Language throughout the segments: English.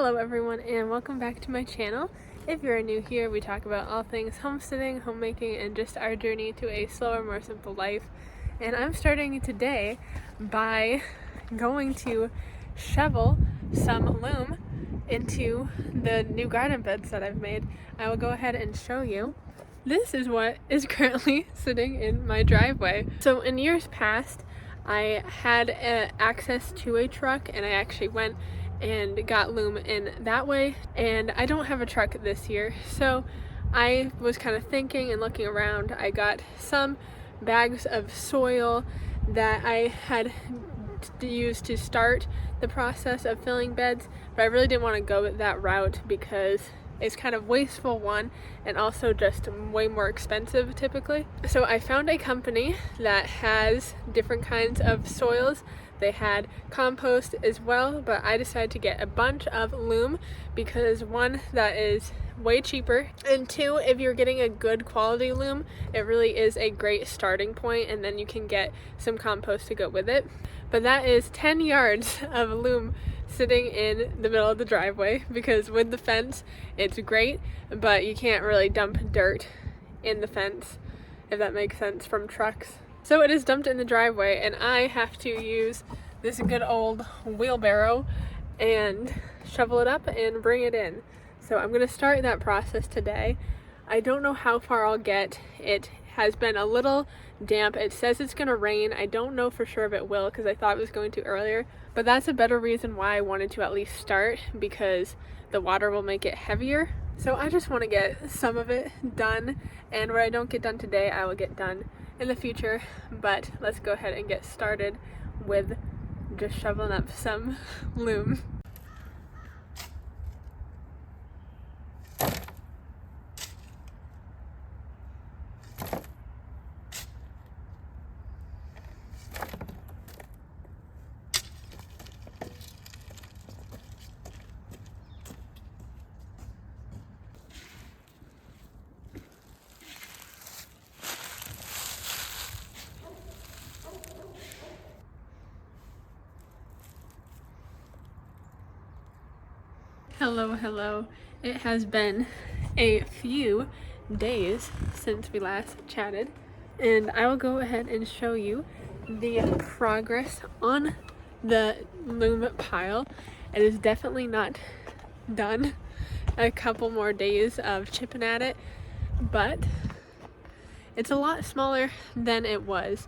Hello everyone and welcome back to my channel. If you're new here, we talk about all things homesteading, homemaking, and just our journey to a slower, more simple life. And I'm starting today by going to shovel some loam into the new garden beds that I've made. I will go ahead and show you. This is what is currently sitting in my driveway. So in years past, I had access to a truck and I actually went and got loom in that way, and I don't have a truck this year, so I was kind of thinking and looking around. I got some bags of soil that I had used to start the process of filling beds, but I really didn't want to go that route because it's kind of wasteful, one, and also just way more expensive typically. So I found a company that has different kinds of soils. They had compost as well, but I decided to get a bunch of loom because one, that is way cheaper, and two, if you're getting a good quality loom, it really is a great starting point, and then you can get some compost to go with it. But that is 10 yards of loom sitting in the middle of the driveway because with the fence it's great, but you can't really dump dirt in the fence, if that makes sense, from trucks. So it is dumped in the driveway and I have to use this good old wheelbarrow and shovel it up and bring it in. So I'm going to start that process today. I don't know how far I'll get. It has been a little damp. It says it's going to rain. I don't know for sure if it will because I thought it was going to earlier, but that's a better reason why I wanted to at least start, because the water will make it heavier. So I just want to get some of it done, and what I don't get done today I will get done in the future. But let's go ahead and get started with just shoveling up some loom. Hello. It has been a few days since we last chatted, and I will go ahead and show you the progress on the loom pile. It is definitely not done. A couple more days of chipping at it, but it's a lot smaller than it was,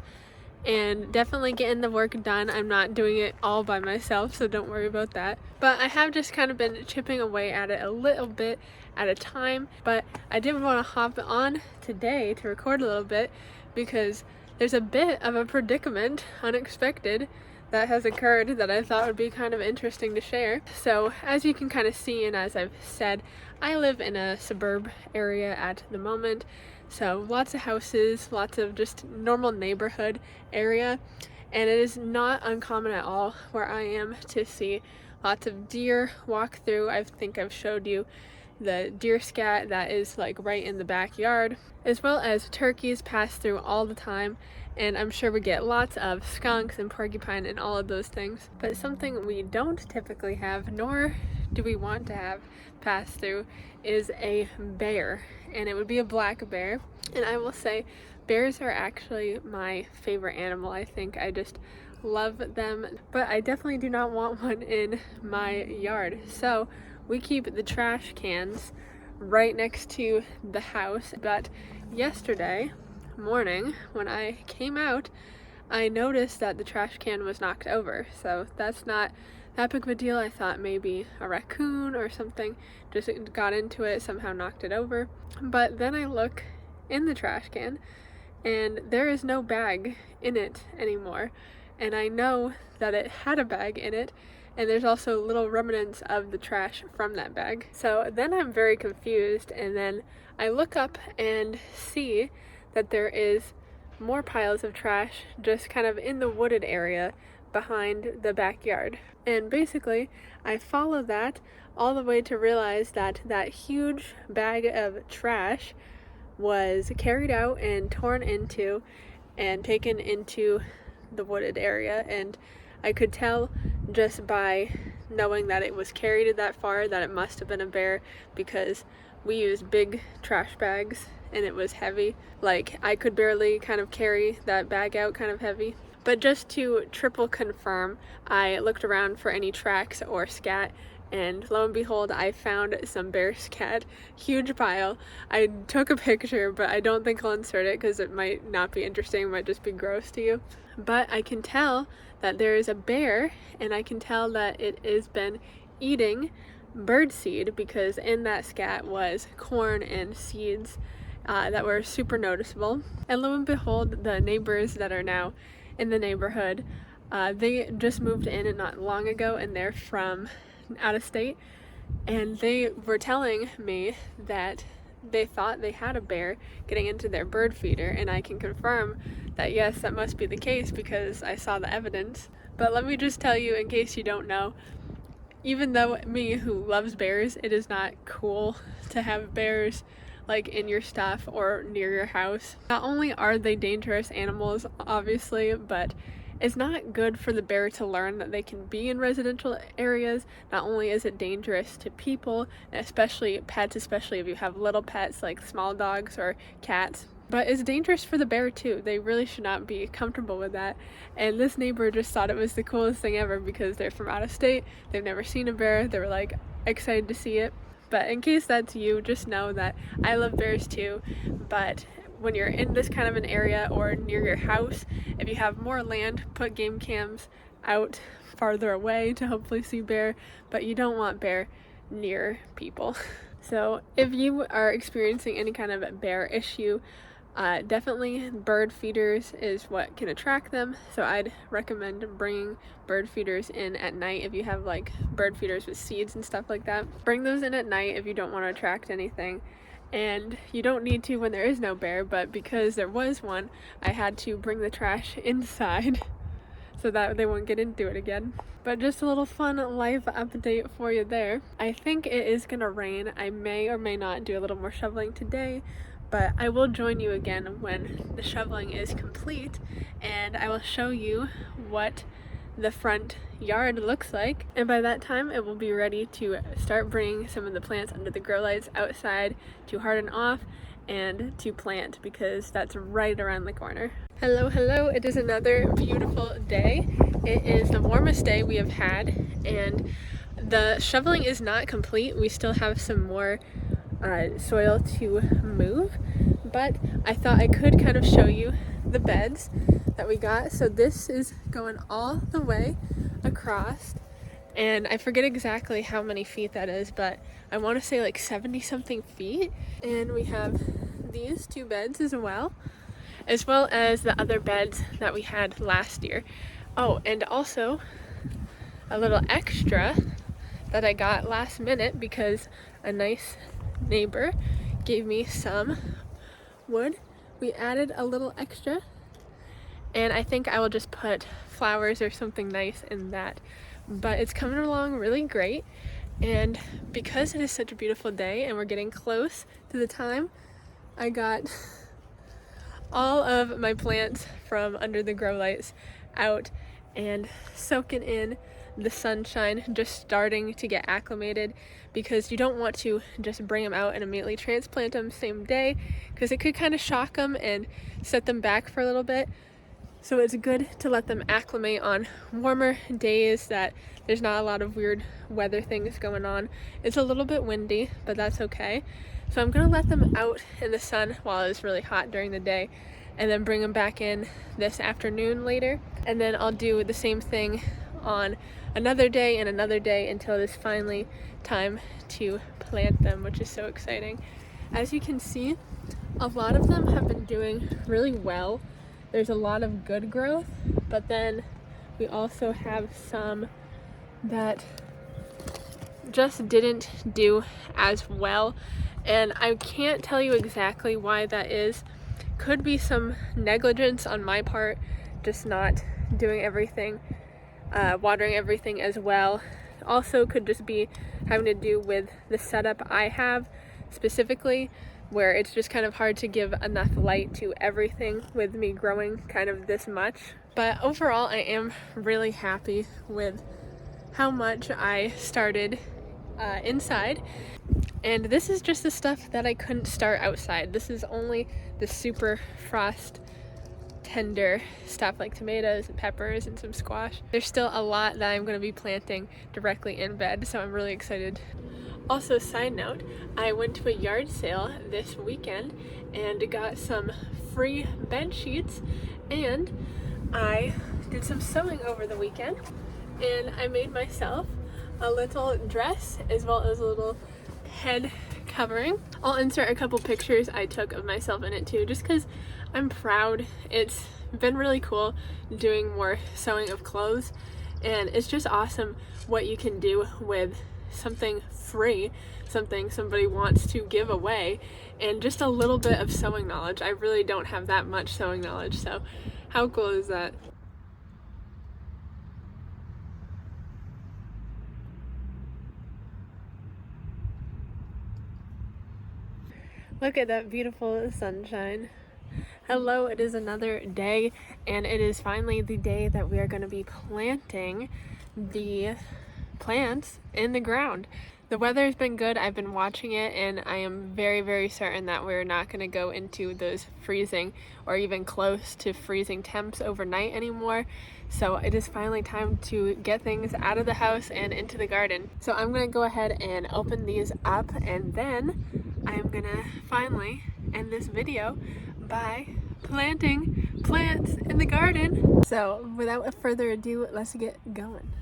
and definitely getting the work done. I'm not doing it all by myself, so don't worry about that. But I have just kind of been chipping away at it a little bit at a time. But I did want to hop on today to record a little bit because there's a bit of a predicament, unexpected, that has occurred that I thought would be kind of interesting to share. So as you can kind of see, and as I've said, I live in a suburb area at the moment. So lots of houses, lots of just normal neighborhood area, and it is not uncommon at all where I am to see lots of deer walk through. I think I've showed you the deer scat that is like right in the backyard, as well as turkeys pass through all the time, and I'm sure we get lots of skunks and porcupine and all of those things. But something we don't typically have, nor do we want to have pass through, is a bear, and it would be a black bear. And I will say bears are actually my favorite animal. I think I just love them, but I definitely do not want one in my yard. So we keep the trash cans right next to the house, but yesterday morning when I came out, I noticed that the trash can was knocked over. So that's not that big of a deal. I thought maybe a raccoon or something just got into it, somehow knocked it over. But then I look in the trash can and there is no bag in it anymore, and I know that it had a bag in it, and there's also little remnants of the trash from that bag. So then I'm very confused, and then I look up and see that there is more piles of trash just kind of in the wooded area behind the backyard. And basically I follow that all the way to realize that that huge bag of trash was carried out and torn into and taken into the wooded area, and I could tell just by knowing that it was carried that far, that it must have been a bear, because we use big trash bags and it was heavy. Like, I could barely kind of carry that bag out, kind of heavy. But just to triple confirm, I looked around for any tracks or scat, and lo and behold, I found some bear scat. Huge pile. I took a picture, but I don't think I'll insert it because it might not be interesting, it might just be gross to you. But I can tell that there is a bear, and I can tell that it has been eating birdseed, because in that scat was corn and seeds that were super noticeable. And lo and behold, the neighbors that are now in the neighborhood, they just moved in not long ago, and they're from out of state, and they were telling me that they thought they had a bear getting into their bird feeder, and I can confirm that yes, that must be the case because I saw the evidence. But let me just tell you, in case you don't know, even though me who loves bears, it is not cool to have bears like in your stuff or near your house. Not only are they dangerous animals, obviously, but it's not good for the bear to learn that they can be in residential areas. Not only is it dangerous to people, especially pets, especially if you have little pets like small dogs or cats, but it's dangerous for the bear too. They really should not be comfortable with that. And this neighbor just thought it was the coolest thing ever because they're from out of state, they've never seen a bear, they were like excited to see it. But in case that's you, just know that I love bears too, but when you're in this kind of an area or near your house, if you have more land, put game cams out farther away to hopefully see bear, but you don't want bear near people. So if you are experiencing any kind of bear issue, definitely bird feeders is what can attract them. So I'd recommend bringing bird feeders in at night if you have like bird feeders with seeds and stuff like that. Bring those in at night if you don't want to attract anything. And you don't need to when there is no bear, but because there was one, I had to bring the trash inside so that they won't get into it again. But just a little fun life update for you there. I think it is gonna rain. I may or may not do a little more shoveling today, but I will join you again when the shoveling is complete, and I will show you what the front yard looks like, and by that time it will be ready to start bringing some of the plants under the grow lights outside to harden off and to plant, because that's right around the corner. Hello, it is another beautiful day. It is the warmest day we have had, and the shoveling is not complete. We still have some more soil to move, but I thought I could kind of show you the beds that we got. So this is going all the way across, and I forget exactly how many feet that is, but I want to say like 70 something feet. And we have these two beds as well as the other beds that we had last year. Oh, and also a little extra that I got last minute because a nice neighbor gave me some wood. We added a little extra, and I think I will just put flowers or something nice in that. But it's coming along really great, and because it is such a beautiful day and we're getting close to the time, I got all of my plants from under the grow lights out and soaking in the sunshine, just starting to get acclimated, because you don't want to just bring them out and immediately transplant them same day, because it could kind of shock them and set them back for a little bit. So it's good to let them acclimate on warmer days that there's not a lot of weird weather things going on. It's a little bit windy, but that's okay. So I'm gonna let them out in the sun while it's really hot during the day, and then bring them back in this afternoon later. And then I'll do the same thing on another day and another day until it is finally time to plant them, which is so exciting. As you can see, a lot of them have been doing really well. There's a lot of good growth, but then we also have some that just didn't do as well, and I can't tell you exactly why that is. Could be some negligence on my part, just not doing everything, watering everything as well. Also could just be having to do with the setup I have specifically, where it's just kind of hard to give enough light to everything with me growing kind of this much. But overall, I am really happy with how much I started inside. And this is just the stuff that I couldn't start outside. This is only the super frost tender stuff like tomatoes and peppers and some squash. There's still a lot that I'm going to be planting directly in bed, so I'm really excited. Also, side note, I went to a yard sale this weekend and got some free bed sheets, and I did some sewing over the weekend, and I made myself a little dress as well as a little head covering. I'll insert a couple pictures I took of myself in it too, just because I'm proud. It's been really cool doing more sewing of clothes, and it's just awesome what you can do with something free, something somebody wants to give away, and just a little bit of sewing knowledge. I really don't have that much sewing knowledge, so how cool is that? Look at that beautiful sunshine. Hello, it is another day, and it is finally the day that we are going to be planting the plants in the ground. The weather has been good. I've been watching it, and I am very certain that we're not going to go into those freezing or even close to freezing temps overnight anymore. So it is finally time to get things out of the house and into the garden. So I'm going to go ahead and open these up, and then I'm going to finally end this video by planting plants in the garden. So without further ado, let's get going.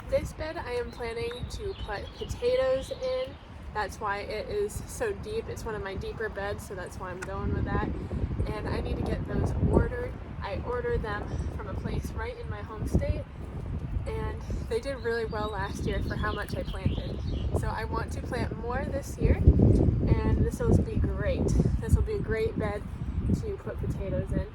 This bed I am planning to put potatoes in. That's why it is so deep. It's one of my deeper beds, so that's why I'm going with that. And I need to get those ordered. I ordered them from a place right in my home state, and they did really well last year for how much I planted. So I want to plant more this year, and this will be great. This will be a great bed to put potatoes in.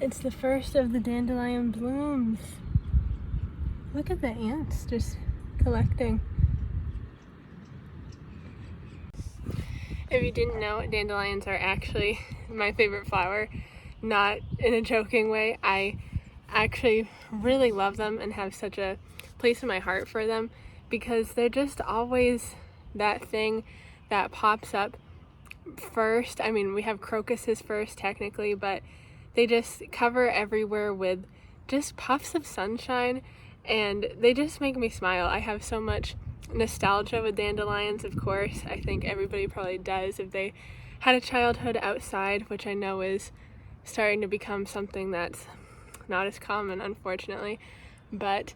It's the first of the dandelion blooms. Look at the ants just collecting. If you didn't know, dandelions are actually my favorite flower. Not in a joking way. I actually really love them and have such a place in my heart for them, because they're just always that thing that pops up first. I mean, we have crocuses first technically, but they just cover everywhere with just puffs of sunshine, and they just make me smile. I have so much nostalgia with dandelions, of course. I think everybody probably does if they had a childhood outside, which I know is starting to become something that's not as common, unfortunately. But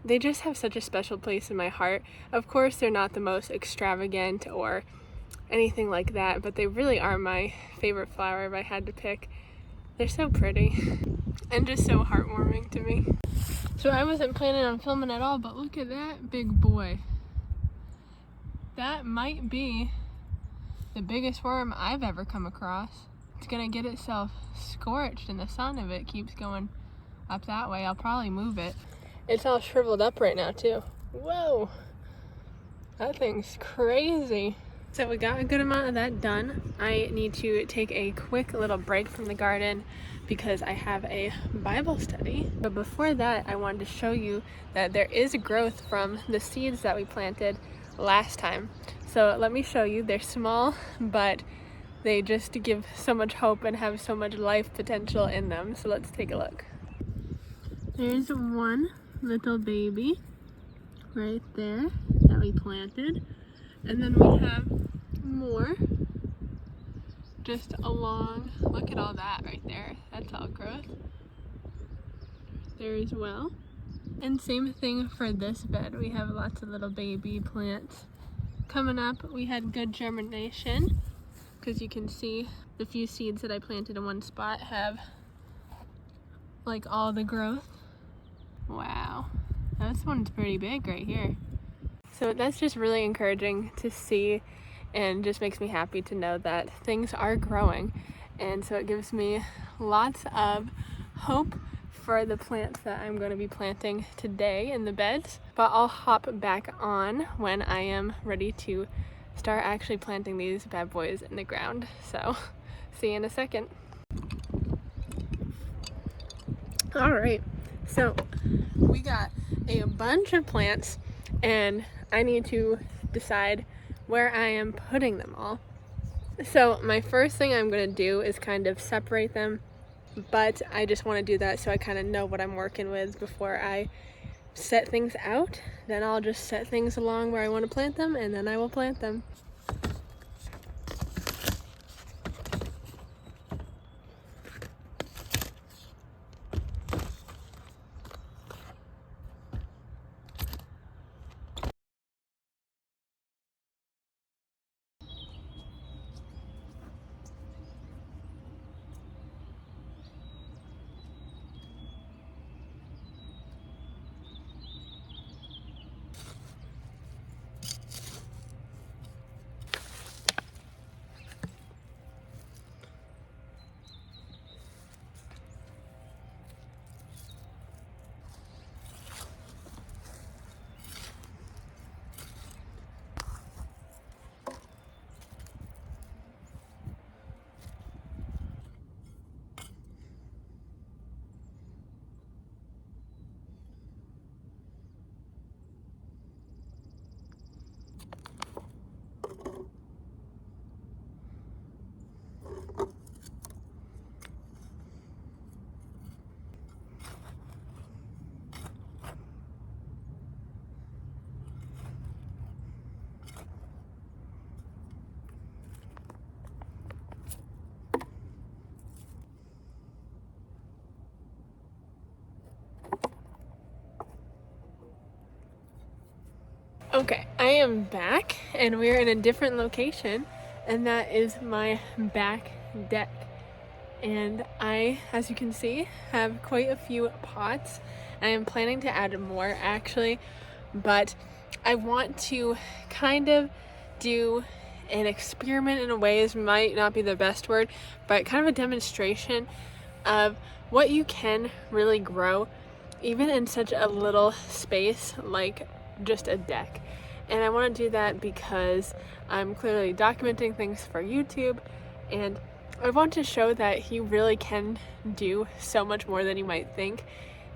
they just have such a special place in my heart. Of course, they're not the most extravagant or anything like that, but they really are my favorite flower if I had to pick. They're so pretty and just so heartwarming to me. So I wasn't planning on filming at all, but look at that big boy. That might be the biggest worm I've ever come across. It's gonna get itself scorched in the sun if it keeps going up that way. I'll probably move it. It's all shriveled up right now too. Whoa, that thing's crazy. So we got a good amount of that done. I need to take a quick little break from the garden because I have a Bible study. But before that, I wanted to show you that there is growth from the seeds that we planted last time. So let me show you. They're small, but they just give so much hope and have so much life potential in them. So let's take a look. There's one little baby right there that we planted. And then we have more just along. Look at all that right there. That's all growth. There as well. And same thing for this bed. We have lots of little baby plants coming up. We had good germination because you can see the few seeds that I planted in one spot have like all the growth. Wow, this one's pretty big right here. So that's just really encouraging to see and just makes me happy to know that things are growing. And so it gives me lots of hope for the plants that I'm going to be planting today in the beds. But I'll hop back on when I am ready to start actually planting these bad boys in the ground. So see you in a second. All right, so we got a bunch of plants and I need to decide where I am putting them all. So my first thing I'm going to do is kind of separate them, but I just want to do that so I kind of know what I'm working with before I set things out. Then I'll just set things along where I want to plant them and then I will plant them. Okay, I am back and we're in a different location, and that is my back deck. And I, as you can see, have quite a few pots. I am planning to add more actually, but I want to kind of do an experiment in a way. This might not be the best word, but kind of a demonstration of what you can really grow even in such a little space like just a deck. And I want to do that because I'm clearly documenting things for YouTube, and I want to show that you really can do so much more than you might think,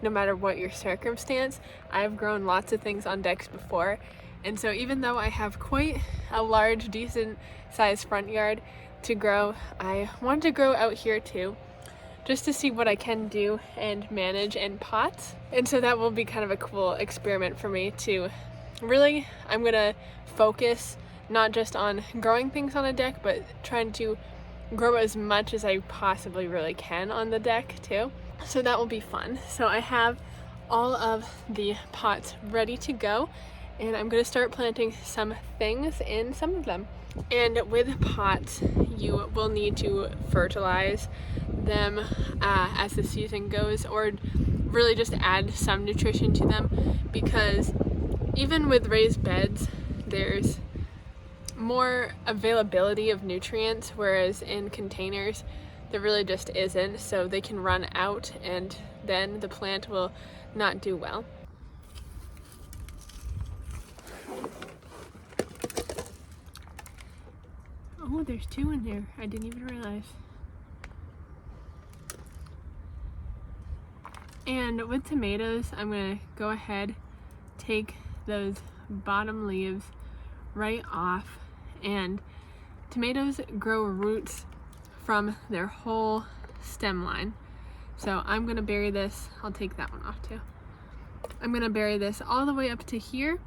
no matter what your circumstance. I've grown lots of things on decks before, and so even though I have quite a large, decent sized front yard to grow, I want to grow out here too, just to see what I can do and manage in pots. And so that will be kind of a cool experiment for me to really, I'm gonna focus not just on growing things on a deck, but trying to grow as much as I possibly really can on the deck too. So that will be fun. So I have all of the pots ready to go, and I'm gonna start planting some things in some of them. And with pots, you will need to fertilize them as the season goes, or really just add some nutrition to them, because even with raised beds, there's more availability of nutrients, whereas in containers, there really just isn't. So they can run out and then the plant will not do well. Oh, there's 2 in there. I didn't even realize. And with tomatoes, I'm gonna go ahead, take those bottom leaves right off. And tomatoes grow roots from their whole stem line. So I'm gonna bury this, I'll take that one off too. I'm gonna bury this all the way up to here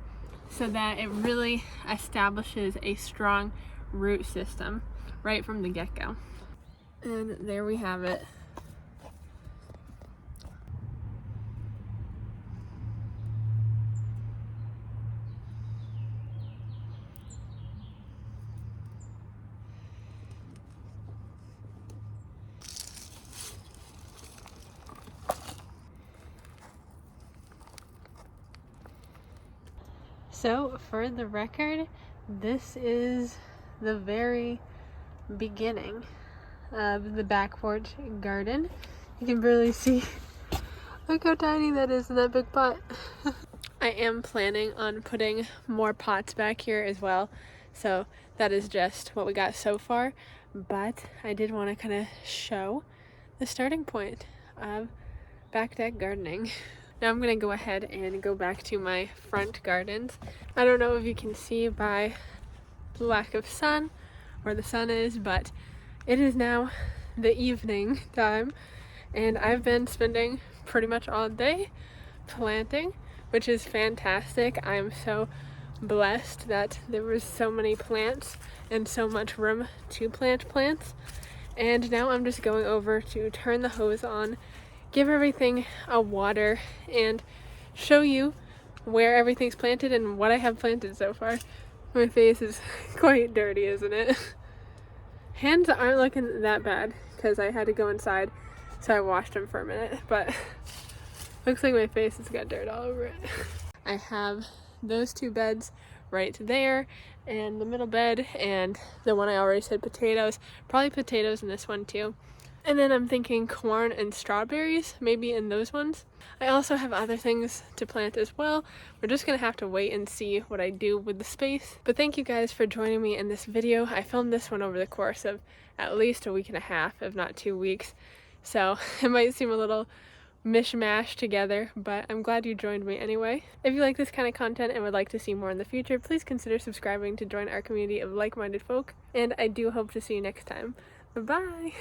so that it really establishes a strong root system right from the get-go. And there we have it. So for the record, this is the very beginning of the back porch garden. You can barely see. Look how tiny that is in that big pot. I am planning on putting more pots back here as well. So that is just what we got so far. But I did want to kind of show the starting point of back deck gardening. Now I'm gonna go ahead and go back to my front gardens. I don't know if you can see by the lack of sun where the sun is, but it is now the evening time and I've been spending pretty much all day planting, which is fantastic. I am so blessed that there was so many plants and so much room to plant plants. And now I'm just going over to turn the hose on, give everything a water, and show you where everything's planted and what I have planted so far. My face is quite dirty, isn't it? Hands aren't looking that bad because I had to go inside, so I washed them for a minute, but looks like my face has got dirt all over it. I have those 2 beds right there, and the middle bed, and the one I already said potatoes, probably potatoes in this one too. And then I'm thinking corn and strawberries, maybe in those ones. I also have other things to plant as well. We're just gonna have to wait and see what I do with the space. But thank you guys for joining me in this video. I filmed this one over the course of at least a week and a half, if not 2 weeks. So it might seem a little mishmash together, but I'm glad you joined me anyway. If you like this kind of content and would like to see more in the future, please consider subscribing to join our community of like-minded folk. And I do hope to see you next time. Bye-bye!